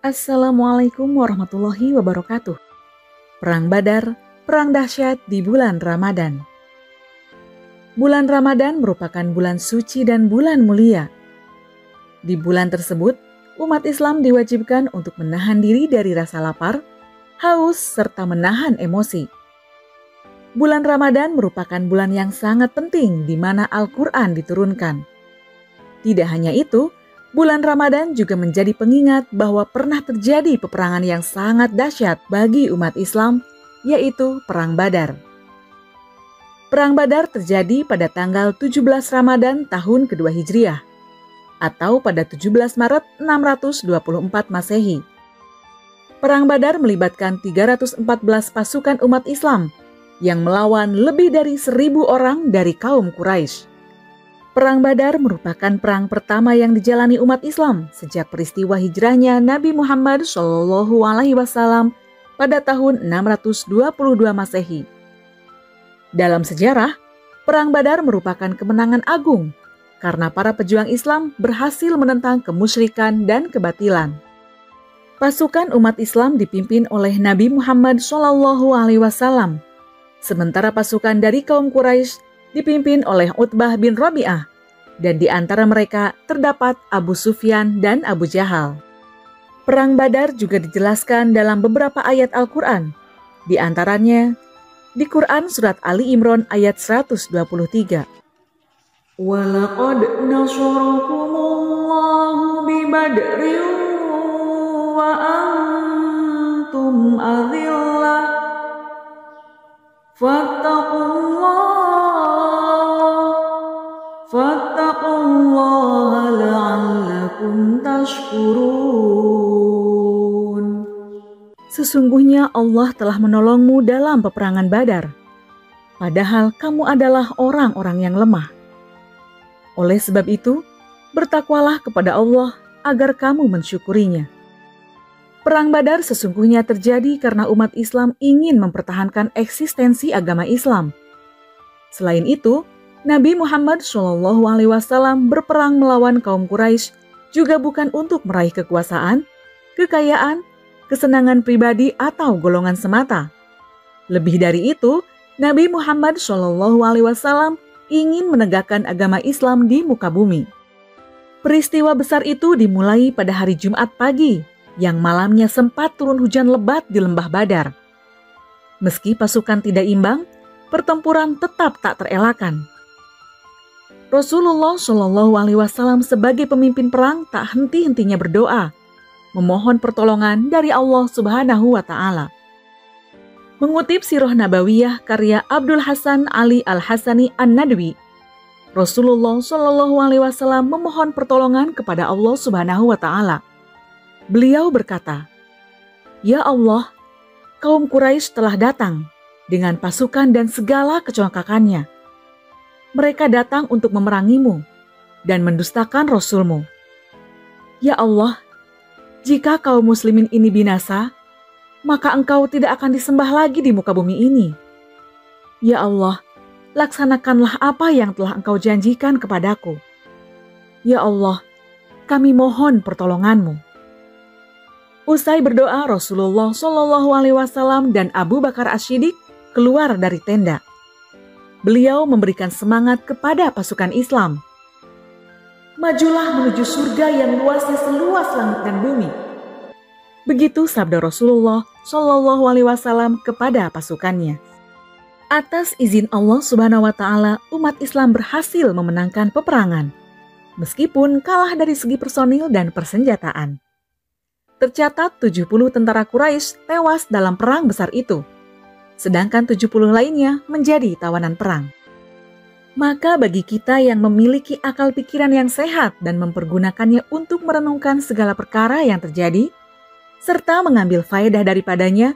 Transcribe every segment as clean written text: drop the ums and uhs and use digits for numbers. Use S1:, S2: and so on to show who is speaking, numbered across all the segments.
S1: Assalamualaikum warahmatullahi wabarakatuh. Perang Badar, perang dahsyat di bulan Ramadan. Bulan Ramadan merupakan bulan suci dan bulan mulia. Di bulan tersebut, umat Islam diwajibkan untuk menahan diri dari rasa lapar, haus, serta menahan emosi. Bulan Ramadan merupakan bulan yang sangat penting di mana Al-Quran diturunkan. Tidak hanya itu, bulan Ramadan juga menjadi pengingat bahwa pernah terjadi peperangan yang sangat dahsyat bagi umat Islam, yaitu Perang Badar. Perang Badar terjadi pada tanggal 17 Ramadan tahun kedua Hijriah, atau pada 17 Maret 624 Masehi. Perang Badar melibatkan 314 pasukan umat Islam yang melawan lebih dari 1.000 orang dari kaum Quraisy. Perang Badar merupakan perang pertama yang dijalani umat Islam sejak peristiwa hijrahnya Nabi Muhammad SAW pada tahun 622 Masehi. Dalam sejarah, Perang Badar merupakan kemenangan agung karena para pejuang Islam berhasil menentang kemusyrikan dan kebatilan. Pasukan umat Islam dipimpin oleh Nabi Muhammad SAW, sementara pasukan dari kaum Quraisy dipimpin oleh Utbah bin Rabi'ah, dan di antara mereka terdapat Abu Sufyan dan Abu Jahal. Perang Badar juga dijelaskan dalam beberapa ayat Al-Quran, di antaranya di Quran Surat Ali Imran ayat 123. وَلَقَدْ نَصَرَكُمُ اللَّهُ بِبَدْرٍ وَأَنْتُمْ أَذِلَّةٌ فَاتَّقُوا اللَّهَ لَعَلَّكُمْ تَشْكُرُونَ. Sesungguhnya Allah telah menolongmu dalam peperangan Badar, padahal kamu adalah orang-orang yang lemah. Oleh sebab itu, bertakwalah kepada Allah agar kamu mensyukurinya. Perang Badar sesungguhnya terjadi karena umat Islam ingin mempertahankan eksistensi agama Islam. Selain itu, Nabi Muhammad SAW berperang melawan kaum Quraisy juga bukan untuk meraih kekuasaan, kekayaan, kesenangan pribadi atau golongan semata. Lebih dari itu, Nabi Muhammad SAW ingin menegakkan agama Islam di muka bumi. Peristiwa besar itu dimulai pada hari Jumat pagi, yang malamnya sempat turun hujan lebat di lembah Badar. Meski pasukan tidak imbang, pertempuran tetap tak terelakkan. Rasulullah SAW sebagai pemimpin perang tak henti-hentinya berdoa, memohon pertolongan dari Allah Subhanahu wa Ta'ala. Mengutip Sirah Nabawiyah karya Abdul Hasan Ali Al-Hasani An-Nadwi, Rasulullah SAW memohon pertolongan kepada Allah Subhanahu wa Ta'ala. Beliau berkata, "Ya Allah, kaum Quraisy telah datang dengan pasukan dan segala kecongkakannya. Mereka datang untuk memerangimu dan mendustakan Rasul-Mu. Ya Allah, jika kaum muslimin ini binasa, maka Engkau tidak akan disembah lagi di muka bumi ini. Ya Allah, laksanakanlah apa yang telah Engkau janjikan kepadaku. Ya Allah, kami mohon pertolongan-Mu." Usai berdoa, Rasulullah SAW dan Abu Bakar As-Siddiq keluar dari tenda. Beliau memberikan semangat kepada pasukan Islam. "Majulah menuju surga yang luasnya seluas langit dan bumi." Begitu sabda Rasulullah SAW kepada pasukannya. Atas izin Allah Subhanahu wa Ta'ala, umat Islam berhasil memenangkan peperangan, meskipun kalah dari segi personil dan persenjataan. Tercatat 70 tentara Quraisy tewas dalam perang besar itu, sedangkan 70 lainnya menjadi tawanan perang. Maka bagi kita yang memiliki akal pikiran yang sehat dan mempergunakannya untuk merenungkan segala perkara yang terjadi, serta mengambil faedah daripadanya,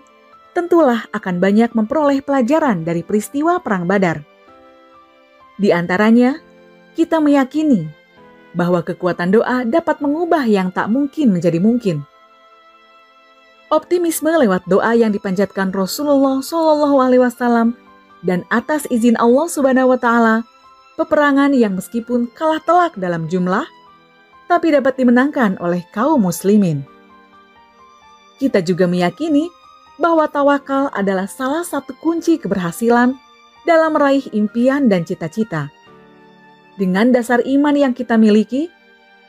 S1: tentulah akan banyak memperoleh pelajaran dari peristiwa Perang Badar. Di antaranya, kita meyakini bahwa kekuatan doa dapat mengubah yang tak mungkin menjadi mungkin. Optimisme lewat doa yang dipanjatkan Rasulullah SAW dan atas izin Allah Subhanahu wa Ta'ala, peperangan yang meskipun kalah telak dalam jumlah, tapi dapat dimenangkan oleh kaum muslimin. Kita juga meyakini bahwa tawakal adalah salah satu kunci keberhasilan dalam meraih impian dan cita-cita. Dengan dasar iman yang kita miliki,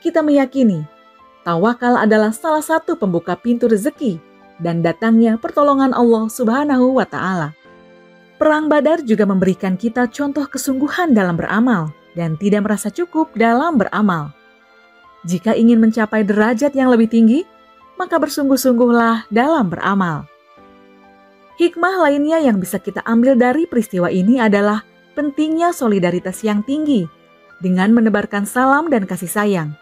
S1: kita meyakini tawakal adalah salah satu pembuka pintu rezeki dan datangnya pertolongan Allah Subhanahu wa Ta'ala. Perang Badar juga memberikan kita contoh kesungguhan dalam beramal dan tidak merasa cukup dalam beramal. Jika ingin mencapai derajat yang lebih tinggi, maka bersungguh-sungguhlah dalam beramal. Hikmah lainnya yang bisa kita ambil dari peristiwa ini adalah pentingnya solidaritas yang tinggi dengan menebarkan salam dan kasih sayang.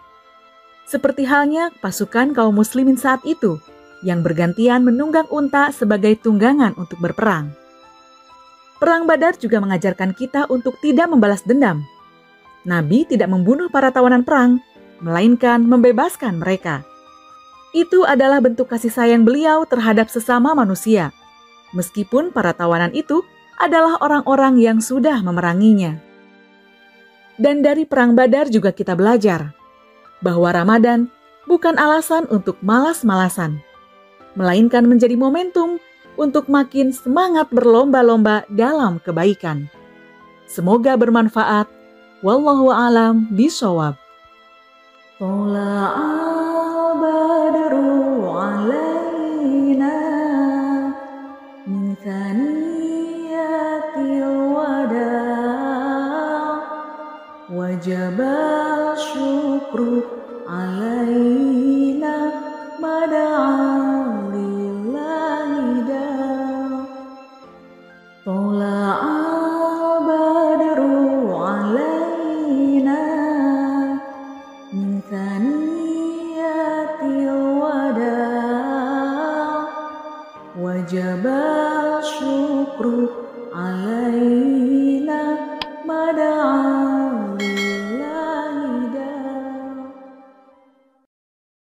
S1: Seperti halnya pasukan kaum muslimin saat itu yang bergantian menunggang unta sebagai tunggangan untuk berperang. Perang Badar juga mengajarkan kita untuk tidak membalas dendam. Nabi tidak membunuh para tawanan perang, melainkan membebaskan mereka. Itu adalah bentuk kasih sayang beliau terhadap sesama manusia, meskipun para tawanan itu adalah orang-orang yang sudah memeranginya. Dan dari Perang Badar juga kita belajar bahwa Ramadan bukan alasan untuk malas-malasan, melainkan menjadi momentum untuk makin semangat berlomba-lomba dalam kebaikan. Semoga bermanfaat. Wallahu a'lam bishawab. Tola'al badru alaina min thaniyatil wada' wajabal syukru alaina mada'al lillahi da. Tola'al badru alaina min thaniyatil wada' wajabal syukru